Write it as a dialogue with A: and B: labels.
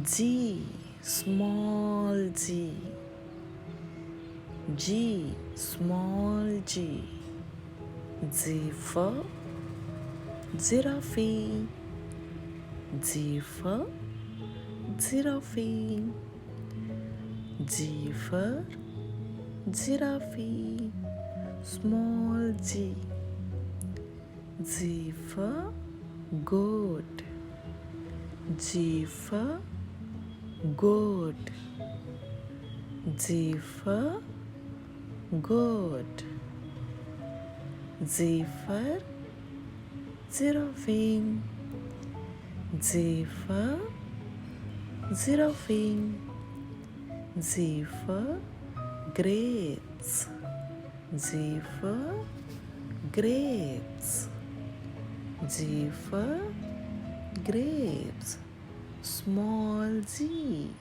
A: G, small g. G, small g. G for giraffe. G for giraffe. G for giraffe. Small g. G for goat. G for goat. G for goat. G for giraffe. G for giraffe. G for grapes. G for grapes. G for grapes. Small g.